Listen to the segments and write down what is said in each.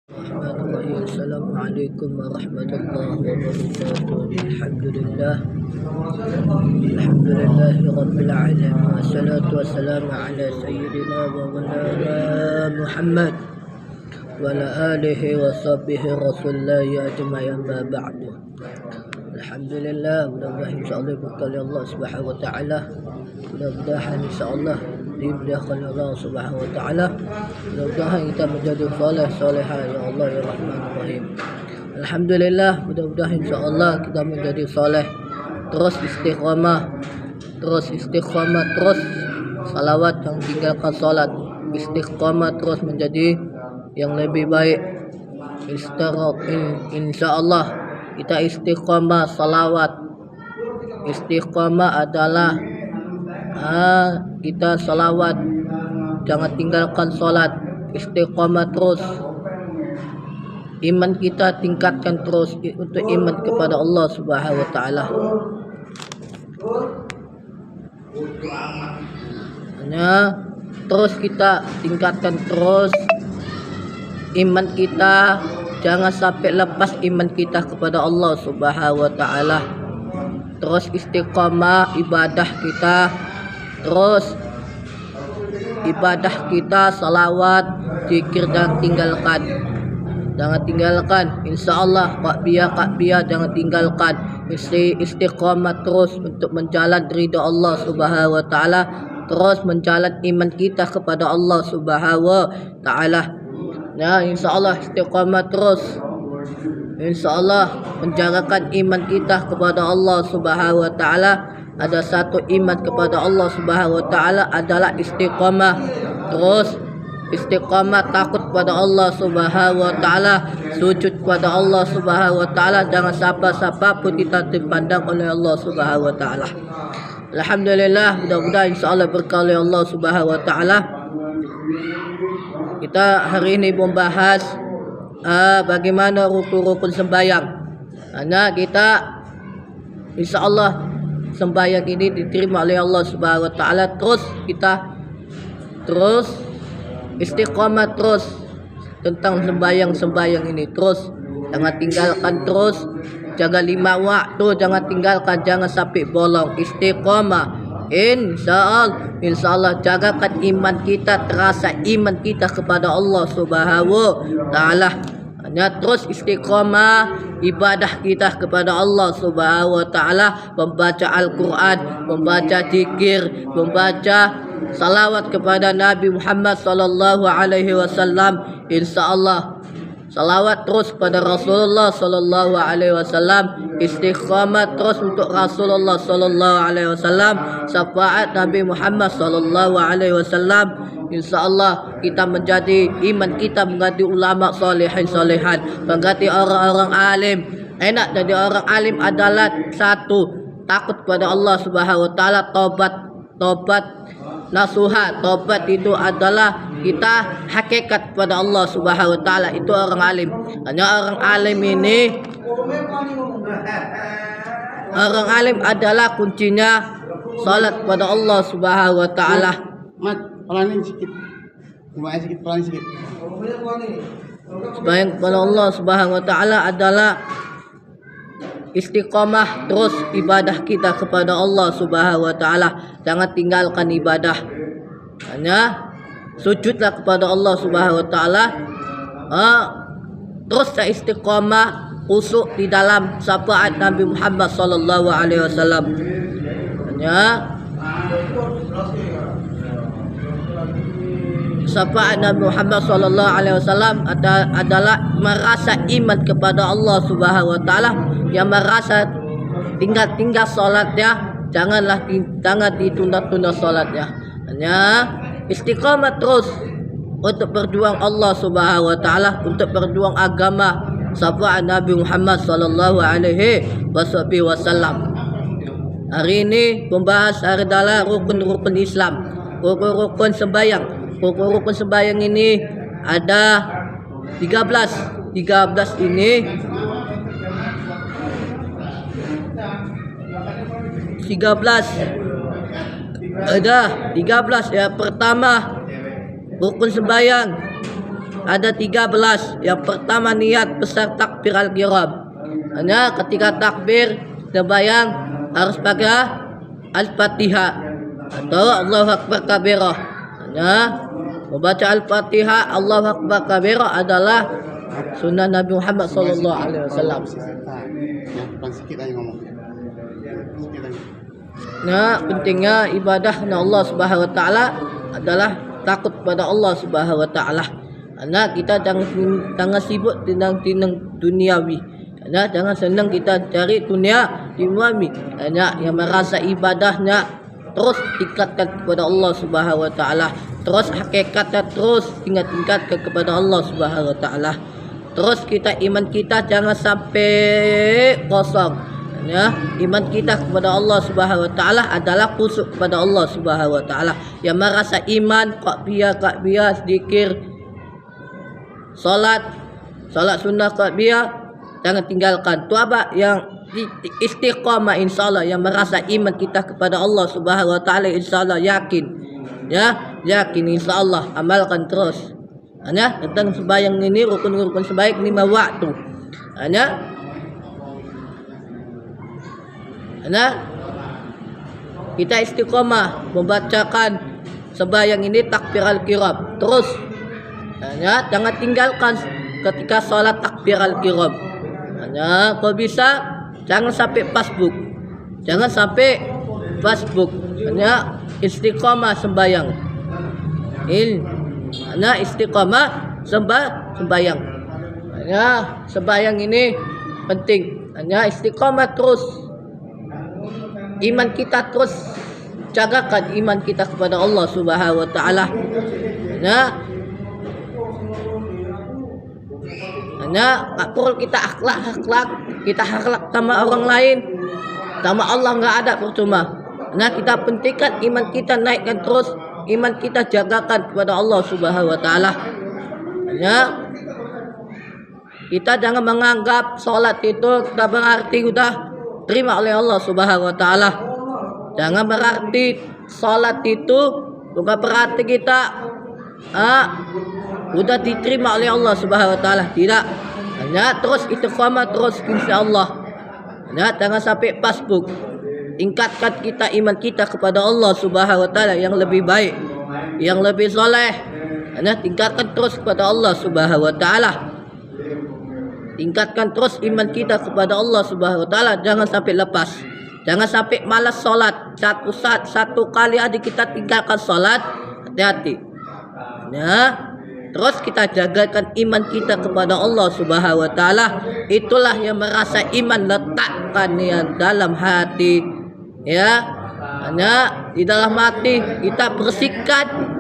Bismillahirrahmanirrahim. Assalamualaikum warahmatullahi wabarakatuh. Alhamdulillahirabbil alamin. Wassalatu wassalamu ala sayyidina wa maulana Muhammad wa ala alihi wa sahbihi rasulillahi ajma'in ma ba'du. Alhamdulillah, mudah-mudahan insyaallah berkali Allah Subhanahu wa taala. Mudah-mudahan insyaallah dimudahkan Allah Subhanahu wa taala. Mudah-mudahan kita menjadi soleh-solehah ya Allah ya Rahman Rahim. Alhamdulillah, mudah-mudahan insyaallah kita menjadi soleh, terus istiqamah, terus salawat, yang tinggalkan salat, istiqamah terus menjadi yang lebih baik. Insyaallah kita istiqamah salawat. Istiqamah adalah kita salawat, jangan tinggalkan solat. Istiqamah terus, iman kita tingkatkan terus untuk iman kepada Allah Subhanahu wa taala. Terus kita tingkatkan terus iman kita, jangan sampai lepas iman kita kepada Allah Subhanahu wa taala. Terus istiqamah ibadah kita, terus ibadah kita salawat, zikir dan jangan tinggalkan. Insyaallah qakbiyah jangan tinggalkan. Istiqamah terus untuk menjalan ridha Allah Subhanahu wa taala, terus menjalan iman kita kepada Allah Subhanahu wa taala. Insyaallah istiqamah terus, insyaallah menjagakan iman kita kepada Allah Subhanahu wa taala. Ada satu iman kepada Allah Subhanahu wa taala adalah istiqamah. Terus istiqamah takut kepada Allah Subhanahu wa taala, sujud kepada Allah Subhanahu wa taala, jangan siapa-siapa pun kita dipandang oleh Allah Subhanahu wa taala. Alhamdulillah, mudah-mudahan insyaallah berkah oleh Allah Subhanahu wa taala. Kita hari ini membahas bagaimana rukun-rukun sembahyang. Karena kita insyaallah sembahyang ini diterima oleh Allah Subhanahu wa taala. Terus kita istiqamah terus tentang sembahyang ini. Terus jangan tinggalkan, terus jaga 5 waktu, jangan tinggalkan, jangan sampai bolong. Istiqamah insyaallah jagakan iman kita, terasa iman kita kepada Allah Subhanahu wa taala. Terus istiqamah ibadah kita kepada Allah Subhanahu wa taala, membaca Al-Qur'an, membaca zikir, membaca salawat kepada Nabi Muhammad sallallahu alaihi wasallam. Insyaallah salawat terus pada Rasulullah sallallahu alaihi wasallam, istiqamah terus untuk Rasulullah sallallahu alaihi wasallam, syafaat Nabi Muhammad sallallahu alaihi wasallam. Insyaallah kita menjadi iman kita menjadi ulama solehan, menjadi orang-orang alim. Enak jadi orang alim adalah satu, takut kepada Allah Subhanahu wa taala, tobat nasuha. Tobat itu adalah kita hakikat kepada Allah Subhanahu wa taala, itu orang alim. Hanya orang alim ini, orang alim adalah kuncinya salat kepada Allah Subhanahu wa taala. Pelanin sedikit. Pelanin sedikit. Sembahyang kepada Allah Subhanahu wa taala adalah istiqamah terus ibadah kita kepada Allah Subhanahu wa taala. Jangan tinggalkan ibadah. Hanya sujudlah kepada Allah Subhanahu wa taala. Terus istiqamah usuk di dalam syafaat Nabi Muhammad sallallahu alaihi wasallam. Hanya syafaat Nabi Muhammad sallallahu alaihi wasallam adalah merasa iman kepada Allah Subhanahu wa taala, yang merasa tinggal salatnya, jangan ditunda-tunda salatnya. Hanya istiqamah terus untuk berjuang Allah Subhanahu wa taala, untuk berjuang agama syafaat Nabi Muhammad sallallahu alaihi wasallam. Hari ini membahas adalah rukun-rukun Islam, rukun-rukun sembahyang. Rukun sembahyang ini ada 13 ini 13 ya. Pertama, rukun sembahyang ada 13. Yang pertama niat besar takbir al-kiram. Hanya ketika takbir terbayang harus pakai al-fatihah atau Allahu akbar kabirah. Hanya membaca al-fatihah Allahu akbar kabirah adalah sunnah Nabi Muhammad sallallahu alaihi wasallam. Depan sikit aja ngomong. Sikit aja. Nah, pentingnya ibadah na Allah Subhanahu wa taala adalah takut pada Allah Subhanahu wa taala. Karena kita jangan sibuk tentang duniawi. Karena jangan senang kita cari dunia duniawi. Karena yang merasa ibadahnya terus tingkatkan kepada Allah Subhanahu wa taala. Terus hakikatnya terus tingkatkan kepada Allah Subhanahu wa taala. Terus kita iman kita jangan sampai kosong. Ya, iman kita kepada Allah Subhanahu wa taala adalah khusyuk kepada Allah Subhanahu wa taala. Yang merasa iman qalbiyah zikir salat sunnah qalbiyah jangan tinggalkan. Itu apa yang istiqamah insyaallah, yang merasa iman kita kepada Allah Subhanahu wa taala insyaallah yakin. Ya, yakin insyaallah amalkan terus. Hanya tentang sembahyang ini rukun-rukun sembahyang 5 waktu. Hanya kita istiqomah membacakan sembahyang ini takbir al-kiram terus. Hanya jangan tinggalkan ketika sholat takbir al-kiram. Hanya kalau bisa jangan sampai pasbuk. Jangan sampai pasbuk. Hanya istiqomah sembahyang. Hanya istiqomah sembahyang. Hanya sembahyang ini penting. Hanya istiqomah terus. Iman kita terus jagakan iman kita kepada Allah Subhanahu wa taala. Hanya perlu kita akhlak sama orang lain, sama Allah nggak ada percuma. Nah, kita pentingkan iman kita, naikkan terus iman kita, jagakan kepada Allah Subhanahu wa taala. Hanya kita jangan menganggap sholat itu kita berarti udah terima oleh Allah Subhanahu wa taala. Jangan berarti salat itu bukan berarti kita udah diterima oleh Allah Subhanahu wa taala. Tidak. Hanya terus istiqamah terus insyaallah. Hanya jangan sampai pasbuk. Tingkatkan kita iman kita kepada Allah Subhanahu wa taala yang lebih baik, yang lebih soleh. Hanya tingkatkan terus kepada Allah Subhanahu wa taala. Tingkatkan terus iman kita kepada Allah Subhanahu wa taala, jangan sampai lepas. Jangan sampai malas salat. Satu kali aja kita tinggalkan salat, hati-hati. Ya. Terus kita jagakan iman kita kepada Allah Subhanahu wa taala. Itulah yang merasa iman, letakkan yang dalam hati. Ya. Hanya di dalam hati kita bersihkan,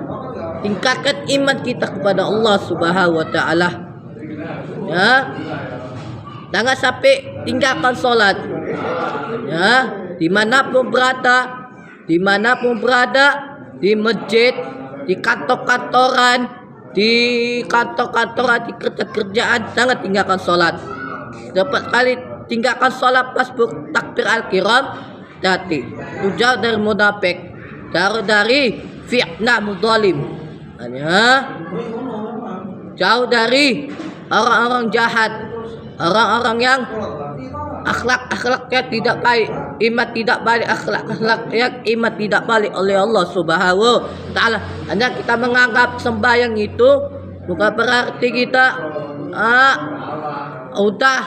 tingkatkan iman kita kepada Allah Subhanahu wa taala. Ya, jangan sampai tinggalkan sholat. Ya, dimanapun berada, di masjid, di kantor-kantoran, di kerjaan, jangan tinggalkan sholat. Dapat kali tinggalkan sholat pas takbir al-kiram, hati. Jauh dari munafik, dari fitnah zalim. Ya, jauh dari orang-orang jahat, orang-orang yang akhlaknya tidak baik, iman tidak balik, akhlaknya iman tidak balik oleh Allah Subhanahu wa taala. Hanya kita menganggap sembahyang itu bukan berarti kita udah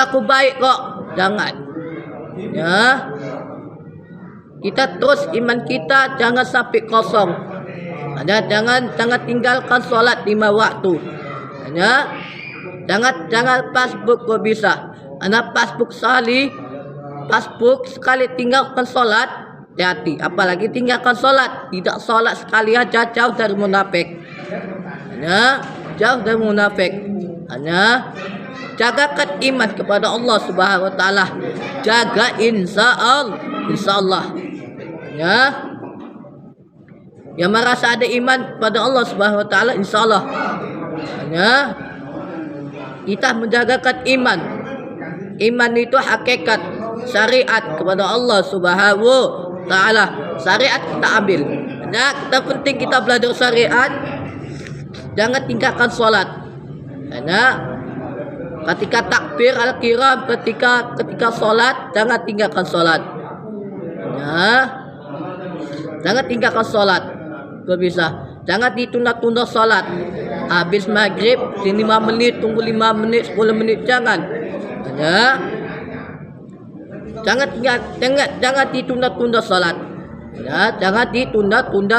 aku baik kok. Jangan. Ya. Kita terus iman kita jangan sampai kosong. Hanya jangan tinggalkan sholat 5 waktu. Hanya jangan pasbuk kok bisa. Hanya pasbuk sekali tinggalkan sholat, hati-hati. Apalagi tinggalkan sholat, tidak sholat sekali aja, jauh dari munafik. Hanya jauh dari munafik. Hanya jagakan iman kepada Allah Subhanahu wa taala. Jaga insyaallah. Ya. Yang merasa ada iman pada Allah Subhanahu wa taala insyaallah. Hanya kita menjagakan iman. Iman itu hakikat syariat kepada Allah Subhanahu wa taala. Syariat kita ambil. Nah, kita penting kita belajar syariat. jangan tinggalkan solat. Karena ketika takbir al-kiram, ketika solat, jangan tinggalkan solat. Jangan tinggalkan solat. Kalau bisa, jangan ditunda-tunda solat. Habis maghrib, 5 menit, tunggu 5 menit, 10 menit, jangan. Jangan ditunda-tunda solat. Jangan ditunda-tunda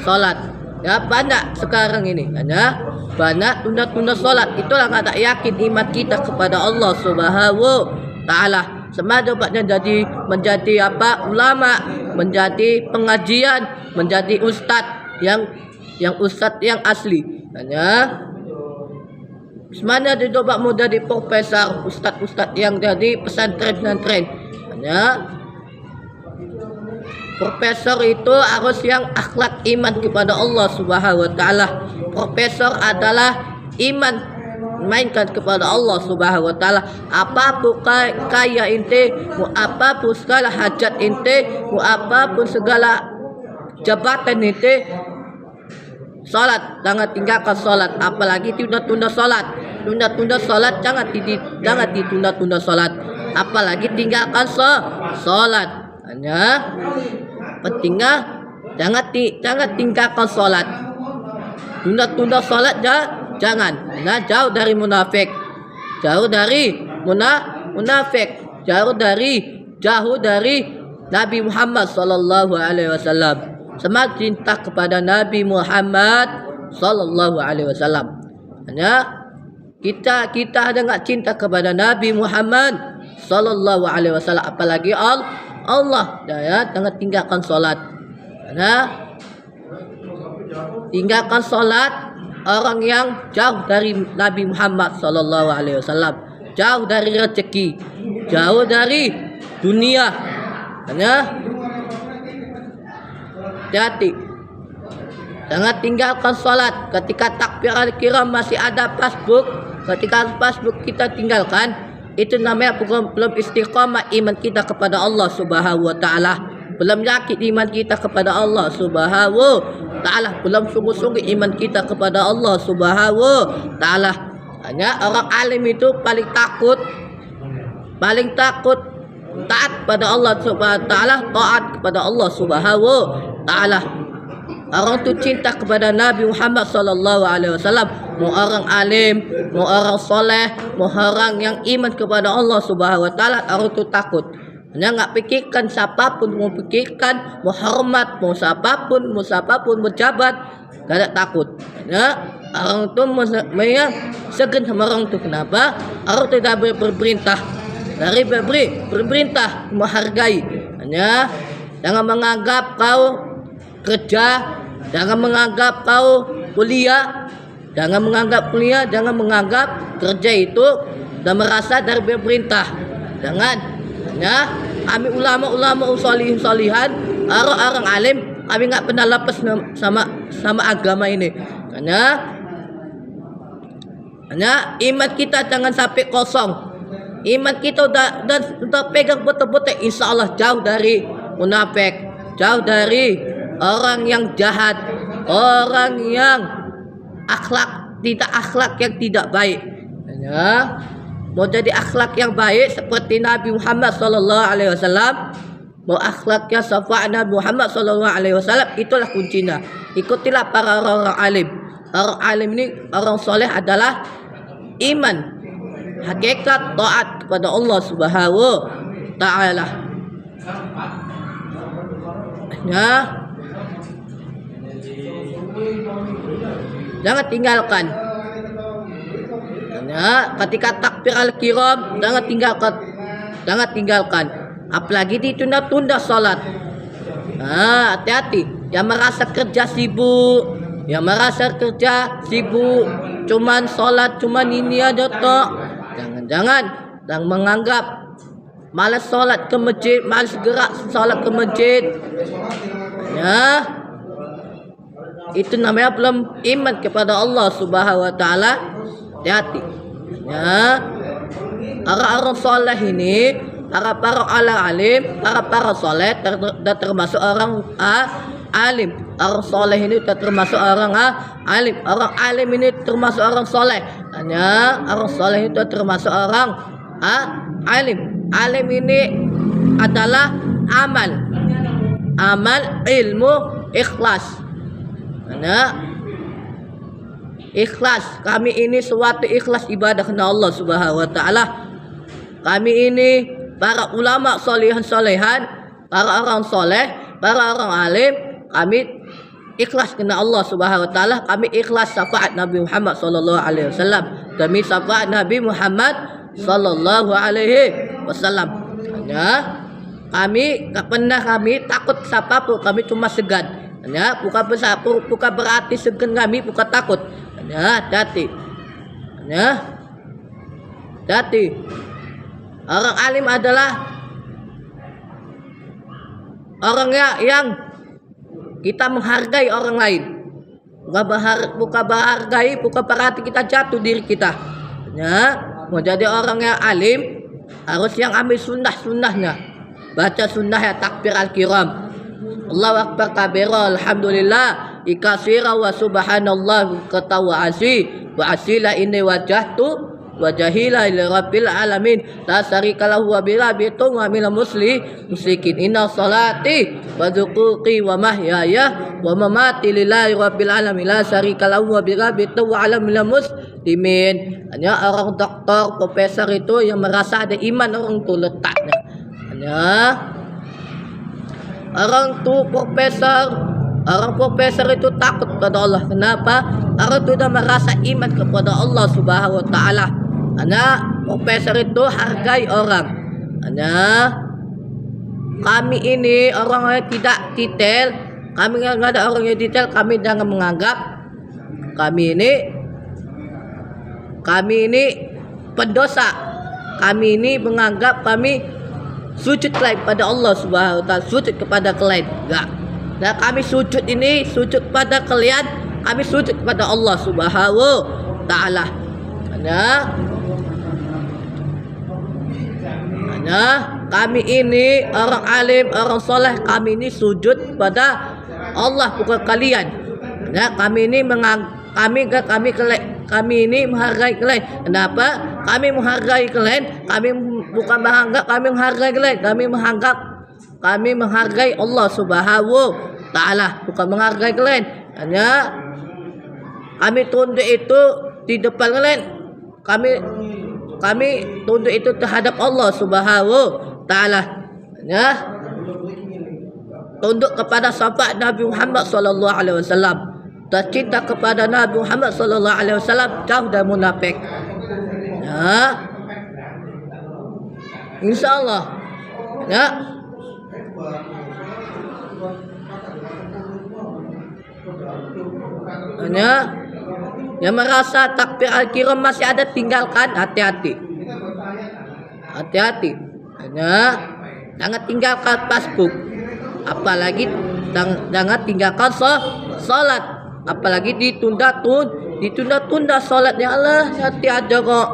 solat. Banyak sekarang ini. Banyak tunda-tunda solat. Itulah nggak yakin iman kita kepada Allah Subhanahu Ta'ala. Semacamnya menjadi ulama, menjadi pengajian, menjadi ustadz yang asli. Semuanya dicoba mau jadi profesor, ustadz yang jadi pesantren. Profesor itu harus yang akhlak iman kepada Allah Subhanahu wa Ta'ala. Profesor adalah iman mainkan kepada Allah Subhanahu wa Ta'ala. Apapun kaya ente, apapun segala hajat ente, apapun segala jabatan ente, salat, jangan tinggalkan salat. Apalagi tunda-tunda salat. Tunda-tunda salat, jangan ditunda-tunda salat. Apalagi tinggalkan salat. Hanya pentingnya jangan tinggalkan salat. Tunda-tunda salat jangan. Jauh dari munafik. Jauh dari munafik. Jauh dari Nabi Muhammad sallallahu alaihi wasallam. Semangat cinta kepada Nabi Muhammad sallallahu alaihi wasallam. Hanya kita ada enggak cinta kepada Nabi Muhammad sallallahu alaihi wasallam, apalagi Allah. Jangan tinggalkan salat. Tinggalkan salat orang yang jauh dari Nabi Muhammad sallallahu alaihi wasallam, jauh dari rezeki, jauh dari dunia. Hati. Jangan tinggalkan salat. Ketika takbir al-kiram masih ada Facebook, ketika Facebook kita tinggalkan, itu namanya belum istiqamah iman kita kepada Allah Subhanahu wa Ta'ala. Belum yakin iman kita kepada Allah Subhanahu wa Ta'ala. Belum sungguh-sungguh iman kita kepada Allah Subhanahu wa Ta'ala. Hanya orang alim itu paling takut taat pada Allah Subhanahu wa Ta'ala, taat kepada Allah Subhanahu wa Ta'ala. Orang itu cinta kepada Nabi Muhammad sallallahu alaihi wasallam. Mau orang alim, mau orang soleh, mau orang yang iman kepada Allah Subhanahu wa Ta'ala, orang itu takut. Hanya nggak pikirkan siapapun, mau pikirkan, mau hormat, mau siapapun, mau jabat, nggak ada takut. Hanya orang itu segan sama orang itu. Kenapa? Orang tidak berperintah. Dari berperintah menghargai. Hanya jangan menganggap kau kerja, jangan menganggap kau kuliah, jangan menganggap kerja itu dan merasa dari pemerintah. Jangan. Ya, kami ulama salihan, orang alim, kami nggak pernah lepas sama agama ini. Hanya iman kita jangan sampai kosong. Iman kita udah pegang betul-betul, insya Allah jauh dari munafik, jauh dari orang yang jahat, orang yang akhlak yang tidak baik. Ya, mau jadi akhlak yang baik seperti Nabi Muhammad sallallahu alaihi wasallam, mau akhlaknya syafaat Nabi Muhammad sallallahu alaihi wasallam, itulah kuncinya. Ikutilah para orang alim. Orang alim ini, orang soleh adalah iman, hakikat taat kepada Allah Subhanahu wa Ta'ala. Ya, jangan tinggalkan. Ya, ketika takbir al-kiram jangan tinggalkan. Apalagi ditunda-tunda salat. Hati-hati. Yang merasa kerja sibuk, cuman salat, cuman ini aja toh. Jangan menganggap malas salat ke masjid, malas gerak salat ke masjid. Ya, itu namanya belum iman kepada Allah Subhanahu wa Ta'ala. Hati-hati. Ya, orang-orang soleh ini, para alim, para soleh, dan termasuk orang alim. orang soleh ini termasuk orang alim. Orang alim ini termasuk orang soleh. Hanya orang soleh itu termasuk orang alim. Alim ini adalah amal, ilmu, ikhlas. Hanya ikhlas. Kami ini suatu ikhlas ibadah karena Allah Subhanahu wa taala. Kami ini para ulama solehan, para orang soleh, para orang alim, kami ikhlas karena Allah Subhanahu wa taala. Kami ikhlas syafaat Nabi Muhammad sallallahu alaihi wasallam. Demi syafaat Nabi Muhammad sallallahu alaihi wasallam. Ya, kami tak pernah kami takut siapapun, kami cuma segan. Ya, bukan berarti segan kami, bukan takut. Ya, hati. Ya. Hati. Orang alim adalah orang yang kita menghargai orang lain. Bukan berarti kita jatuh diri kita. Ya, mau jadi orang yang alim harus yang ambil sunnahnya. Baca sunnah ya, takbir al-kiram. Allahu akbar kabira, alhamdulillah ikasira wa subhanallah kata wa asila inni wajahtu wajahila ila rabbil alamin la syarika lahu wa bila bitu wa minal musyrikin inna salati wa nusuki wa mahyaya wa mamati lillahi rabbil alamin la syarika lahu wa bila bitu wa ala minal muslimin. Hanya orang doktor, profesor itu yang merasa ada iman orang itu letaknya. Hanya orang profesor itu takut pada Allah. Kenapa? Orang itu sudah merasa iman kepada Allah Subhanahu wa taala. Karena profesor itu hargai orang. Karena kami ini orang yang tidak detail, kami nggak ada orang yang detail, kami jangan menganggap kami ini pendosa. Kami ini menganggap kami sujud lain pada Allah Subhanahu wa taala, sujud kepada kalian. Enggak. Dan kami sujud ini sujud pada kalian, kami sujud kepada Allah Subhanahu wa taala. Hanya kami ini orang alim, orang soleh, kami ini sujud pada Allah bukan kalian. Ya, kami ini menghargai kalian. Kenapa? Kami menghargai kalian. Kami bukan menganggap kami menghargai kalian. Kami menghargai Allah Subhanahu wa taala, bukan menghargai kalian. Hanya kami tunduk itu di depan kalian. Kami tunduk itu terhadap Allah Subhanahu wa taala. Ya. Tunduk kepada syafaat Nabi Muhammad sallallahu alaihi wasallam. Dan cinta kepada Nabi Muhammad sallallahu alaihi wasallam jauh dari munafik. Ya. Insyaallah. Ya. Hanya yang merasa takbir al-kiram masih ada, tinggalkan, hati-hati. Hanya jangan tinggalkan Facebook, apalagi jangan tinggalkan salat, apalagi ditunda salatnya. Allah, nanti aja kok.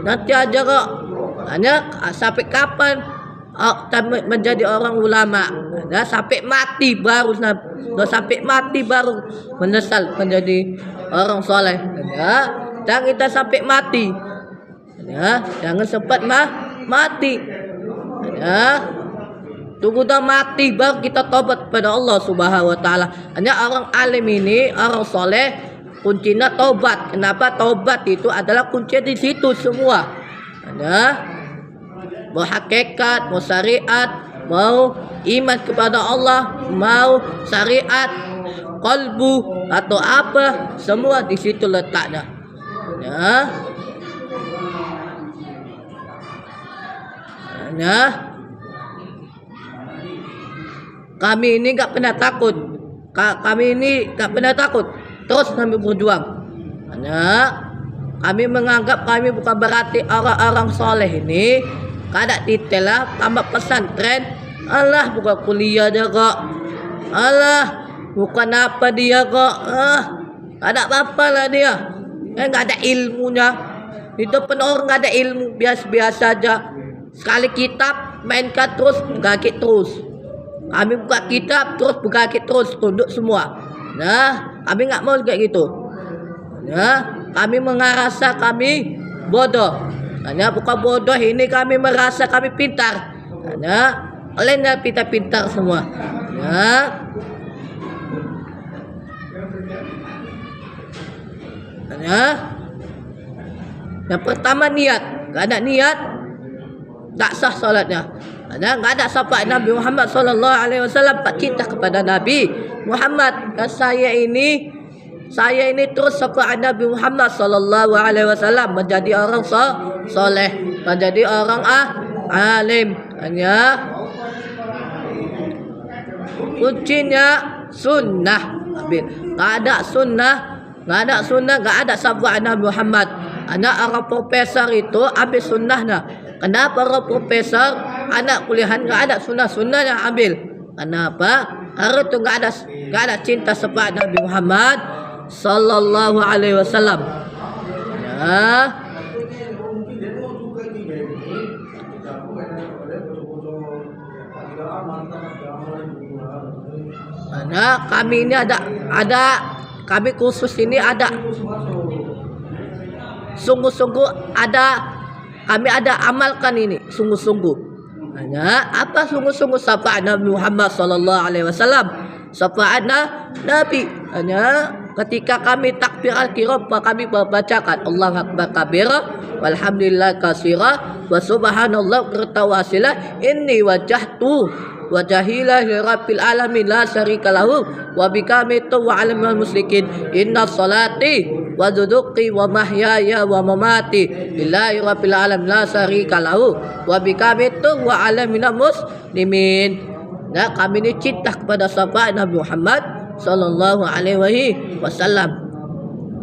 Nanti aja kok. Hanya sampai kapan menjadi orang ulama? Nah, sampai mati baru menyesal menjadi orang soleh. Ya, jangan kita sampai mati. Ya, jangan sempat mati. Ya, tunggu dah mati baru kita tobat pada Allah Subhanahu wa taala. Hanya orang alim ini, orang soleh, kuncinya tobat. Kenapa? Tobat itu adalah kunci di situ semua. Ya, mau hakikat, mau syariat, mau iman kepada Allah, mau syariat, qalbu atau apa, semua di situ letaknya. Ya. Ya. Kami ini enggak pernah takut. Terus kami berjuang. Hanya kami menganggap kami bukan berarti orang-orang soleh ini kada detail tambah pesantren. Allah, bukan kuliah dia kok. Allah, bukan apa dia kok. Ada apa lah dia. Enggak ada ilmunya. Itu pun orang enggak ada ilmu, biasa-biasa aja. Sekali kitab mainkan terus, gagik terus. Kami buka kitab terus berkaki terus tunduk semua. Nah, kami nggak mau kayak gitu. Nah, kami merasa kami bodoh. Hanya bukan bodoh ini kami merasa kami pintar. Hanya kalian pintar-pintar semua. Yang pertama niat. Gak ada niat, tak sah salatnya. Nggak ada syafaat Nabi Muhammad sallallahu alaihi wasallam, tak cinta kepada Nabi Muhammad. Dan saya ini terus syafaat Nabi Muhammad sallallahu alaihi wasallam, menjadi orang soleh, menjadi orang alim. Hanya kuncinya sunnah. Nggak ada sunnah, nggak ada syafaat Nabi Muhammad. Anak orang profesor itu ambil sunnahnya. Kenapa orang profesor anak kuliahan nggak ada sunnahnya ambil? Kenapa? Karena itu nggak ada cinta syafaat Nabi Muhammad sallallahu alaihi wasallam. Nah, kami ini ada kami khusus ini ada sungguh-sungguh kami ada amalkan ini sungguh-sungguh. Hanya apa sungguh-sungguh syafaat Nabi Muhammad sallallahu alaihi wasallam, syafaat Nabi. Hanya ketika kami takbir al-kiram kami membacakan Allahu akbar kabira walhamdulillah katsira wa subhanallah tawasila inni wajjahtu wajahila rabbil alamin la syarika lahu wa bikamitu wa alamul musyrikin inna salati wa duduqi wa mahyaya wa mamati lillahi rabbil alamin la syarika lahu wa bikamitu wa alamul muslimin. Nah, kami ini cinta kepada syafaat Nabi Muhammad sallallahu alaihi wasallam.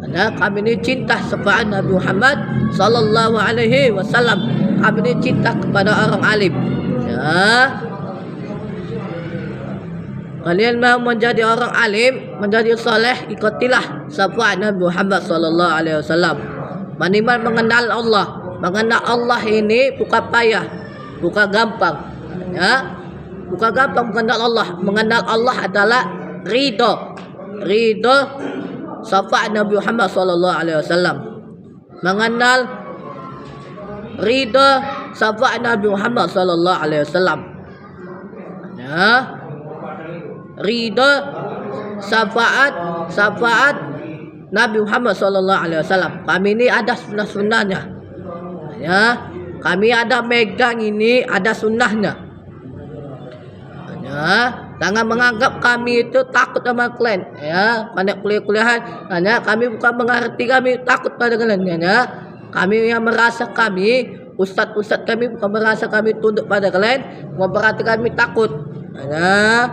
Nah, kami ini cinta syafaat Nabi Muhammad sallallahu alaihi wasallam. Kami ini cinta kepada orang alim. Ya. Kalian mau menjadi orang alim, menjadi soleh, ikutilah syafaat Nabi Muhammad sallallahu alaihi wasallam. Minimal mengenal Allah ini bukan payah, bukan gampang. Ya, bukan gampang mengenal Allah. Mengenal Allah adalah ridho syafaat Nabi Muhammad sallallahu alaihi wasallam. Mengenal ridho syafaat Nabi Muhammad sallallahu alaihi wasallam. Ya. Ridho syafaat Nabi Muhammad sallallahu alaihi wasallam. Kami ini ada sunnah-sunnahnya. Ya, kami ada megang ini ada sunnahnya. Ya, jangan menganggap kami itu takut sama kalian. Ya, pada kuliah-kuliahan. Hanya kami bukan mengerti kami takut pada kalian. Ya, kami yang merasa ustadz kami bukan merasa kami tunduk pada kalian, bukan berarti kami takut. Ya,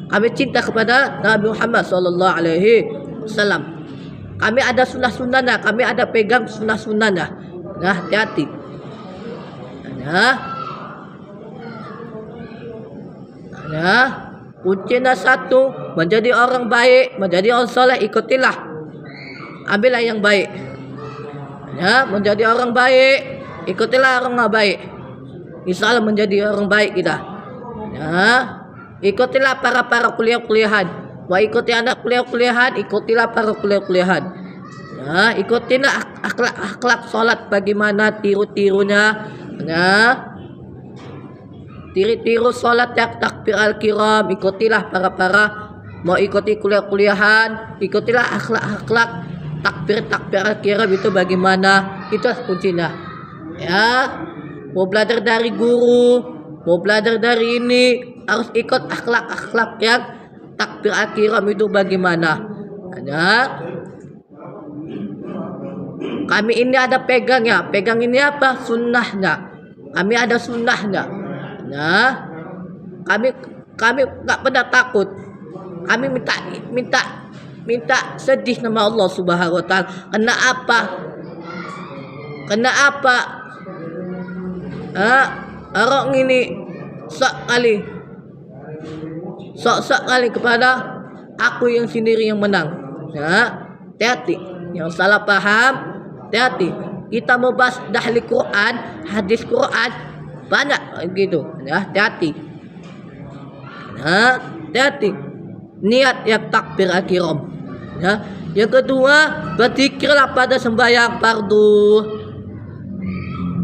kami cinta kepada Nabi Muhammad sallallahu alaihi wasallam. Kami ada sunnah-sunnahnya, kami ada pegang sunnah-sunnahnya. Nah, hati-hati. Kuncinya satu, menjadi orang baik, menjadi orang soleh, ikutilah. Ambillah yang baik. Ya, menjadi orang baik, ikutilah orang baik. Insya Allah menjadi orang baik kita. Ya. Ikutilah para kuliah-kuliahan. Ikuti anak kuliah-kuliahan, ikutilah para kuliah-kuliahan. Ya, ikutilah akhlak salat bagaimana tiru-tirunya. Ya. Tiru salat takbir al-kiram, ikutilah para mau ikuti kuliah-kuliahan, ikutilah akhlak takbir al-kiram itu bagaimana. Itu kuncinya. Ya. Mau belajar dari guru, mau belajar dari ini, harus ikut akhlak yang takbir al-kiram itu bagaimana. Ada kami ini ada pegangnya. Pegang ini apa? Sunnahnya. Kami ada sunnahnya. Nah, kami nggak pernah takut. Kami minta sedih nama Allah Subhanahu wa taala. Kenapa? Orang ini sok kali kepada aku yang sendiri yang menang. Ya, hati-hati. Yang salah paham, hati-hati. Kita mau bahas dahli Quran, hadis Quran banyak gitu. Ya, hati-hati. Ya, hati niat yang takbir akhiram. Ya. Yang kedua, berzikirlah pada sembahyang fardu.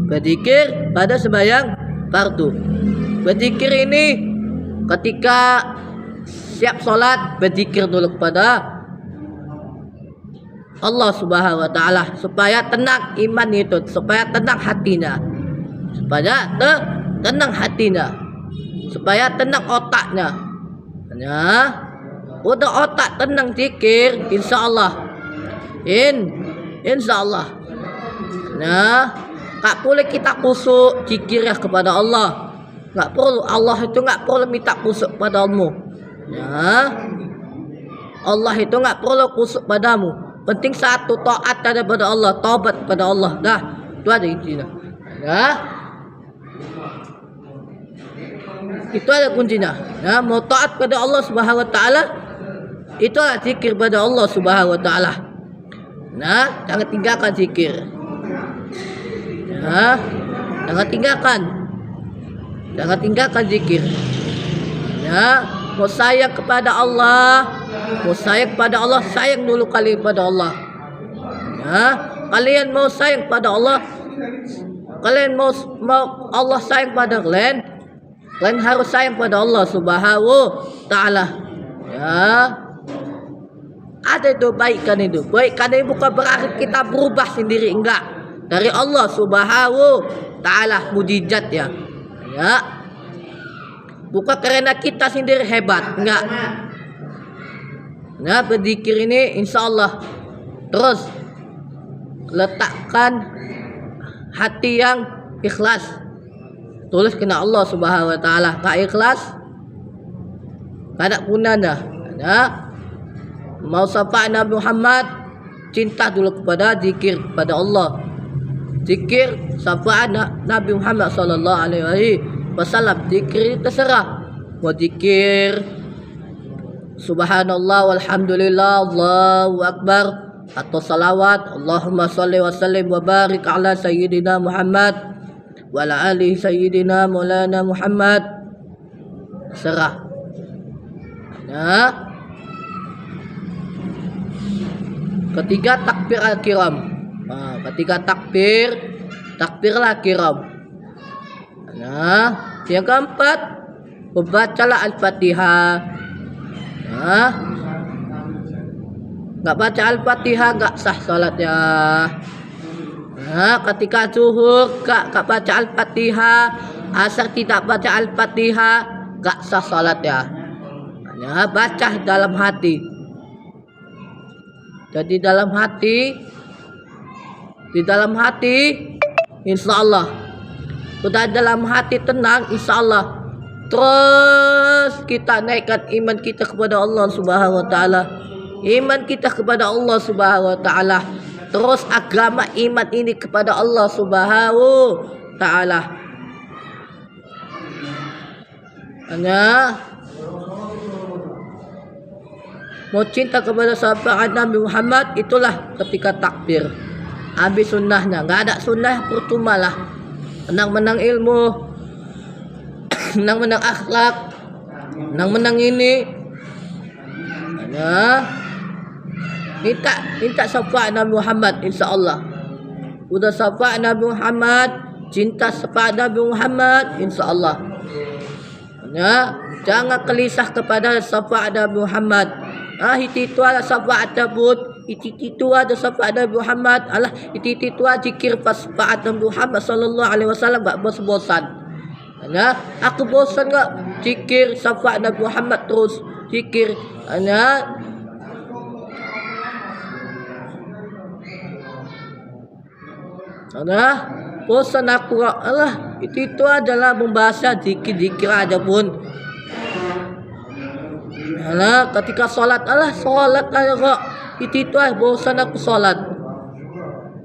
Berzikir pada sembahyang fardu. Berzikir ini ketika siap sholat, berzikir dulu kepada Allah Subhanahu wa taala supaya tenang iman itu, supaya tenang hatinya. Supaya tenang hatinya. Supaya tenang otaknya. Ya. Udah otak tenang zikir, insyaallah. Insyaallah. Nah, tak boleh kita kusuk zikir ya kepada Allah. Enggak perlu, Allah itu enggak perlu minta kusuk padamu. Ya. Allah itu enggak perlu kusuk padamu. Penting satu, taat kepada Allah, taubat kepada Allah. Dah, itu ada intinya. Ya. Itu ada kuncinya. Ya, mau taat pada Allah Subhanahu wa taala, itulah zikir pada Allah Subhanahu wa taala. Nah, jangan tinggalkan zikir. Ya, jangan tinggalkan. Jangan tinggalkan zikir. Ya, mau sayang kepada Allah, mau sayang kepada Allah, sayang dulu kalian pada Allah. Ya, kalian mau sayang pada Allah, kalian mau Allah sayang pada kalian, kalian harus sayang pada Allah Subhanahu wa taala. Ya. Ada itu baikkan itu. Baikkan itu bukan berarti kita berubah sendiri, enggak. Dari Allah Subhanahu taala mujizat ya. Ya. Bukan karena kita sendiri hebat, enggak. Nah, berzikir ini insyaallah terus letakkan hati yang ikhlas. Tulis kena Allah Subhanahu wa taala. Enggak ikhlas, enggak ada gunanya. Ya. Mau syafaat Nabi Muhammad, cinta dulu kepada zikir kepada Allah. Zikir syafaat Nabi Muhammad sallallahu alaihi wasallam. Zikir terserah. Mau zikir subhanallah walhamdulillah Allahu akbar atau salawat Allahumma shalli wa sallim wa barik ala sayyidina Muhammad wa ala alihi sayyidina Maulana Muhammad. Serah. Nah, ketiga takbir al-kiram. Nah, ketika takbirlah kiram. Nah, yang keempat, membacalah al-Fatihah. Nah, enggak baca al-Fatihah enggak sah salatnya. Nah, ketika zuhur enggak baca al-Fatihah, asar tidak baca al-Fatihah, enggak sah salatnya. Nah, baca dalam hati. Jadi di dalam hati insyaallah sudah dalam hati tenang insyaallah terus kita naikkan iman kita kepada Allah Subhanahu wa taala, iman kita kepada Allah Subhanahu wa taala, terus agama iman ini kepada Allah Subhanahu wa taala. Hanya mau cinta kepada sahabat Nabi Muhammad, itulah ketika takbir. Habis sunnahnya, nggak ada sunnah percuma lah. Menang-menang ilmu, menang-menang akhlak, menang-menang ini. Hanya minta syafaat Nabi Muhammad insyaallah. Udah syafaat Nabi Muhammad, cinta syafaat Nabi Muhammad insyaallah. Hanya jangan gelisah kepada syafaat Nabi Muhammad. Itu ada syafaat tersebut, itu ada syafaat Nabi Muhammad. Allah itu zikir syafaat Nabi Muhammad sallallahu alaihi wasallam, enggak bosan. Ya, aku bosan enggak zikir syafaat Nabi Muhammad terus zikir. Ya. Bosan aku. Allah itu adalah membaca zikir-zikir aja pun. Alah, ketika sholat aja kok. Itu bosan aku sholat.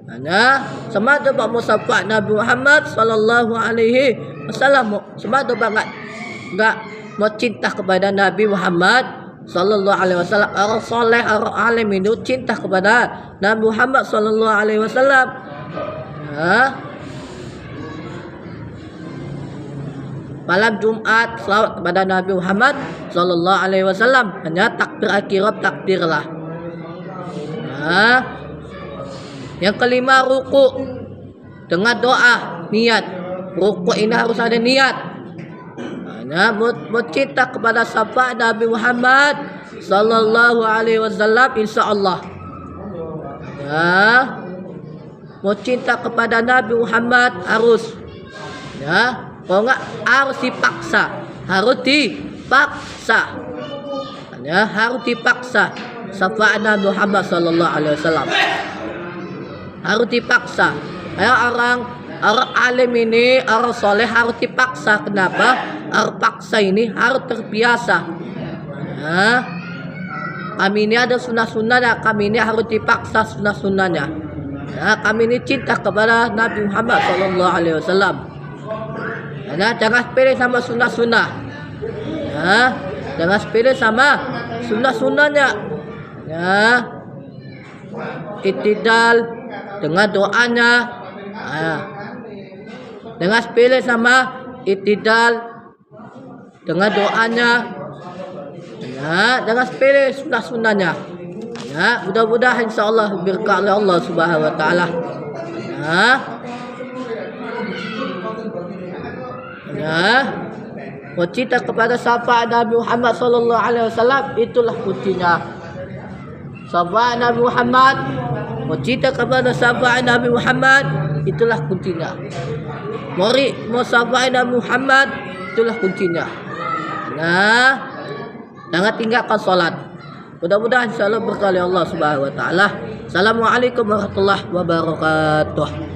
Hanya sama ada Pak Musafa Nabi Muhammad sallallahu alaihi wasallam. Sama ada enggak mau cinta kepada Nabi Muhammad sallallahu alaihi wasallam. Orang soleh, orang alim itu cinta kepada Nabi Muhammad sallallahu alaihi wasallam. malam Jumat selawat kepada Nabi Muhammad sallallahu alaihi wasallam. Hanya takbir akhirat takbirlah. Nah, yang kelima ruku dengan doa niat. Ruku ini harus ada niat. Nah, mencinta kepada syafaat Nabi Muhammad sallallahu alaihi wasallam insyaallah. Ya, mau cinta kepada Nabi Muhammad harus, ya, kalau enggak harus dipaksa, ya, harus dipaksa syafaat Nabi Muhammad sallallahu alaihi wasallam, harus dipaksa. Ya, orang alim ini, orang soleh harus dipaksa. Kenapa? Harus paksa ini harus terbiasa. Ya, kami ini ada sunnah-sunnahnya, kami ini harus dipaksa sunnah-sunnahnya. Ya, kami ini cinta kepada Nabi Muhammad sallallahu alaihi wasallam. Ya, jangan sepele sama sunnah-sunnah. Ya, jangan sepele sama sunnah-sunnahnya. Ya, iktidal dengan doanya. Ya, jangan sepele sama iktidal dengan doanya. Ya, jangan sepele sunnah-sunnahnya. Ya, mudah-mudahan insyaallah berkah oleh Allah Subhanahu wa taala. Ya. Ya. Cinta kepada syafaat Nabi Muhammad sallallahu alaihi wasallam itulah kuncinya. Syafaat Nabi Muhammad, cinta kepada syafaat Nabi Muhammad itulah kuncinya. Mau syafaat Nabi Muhammad itulah kuncinya. Nah, jangan tinggalkan salat. Mudah-mudahan insyaallah berkah oleh Allah Subhanahu wa taala. Assalamualaikum warahmatullahi wabarakatuh.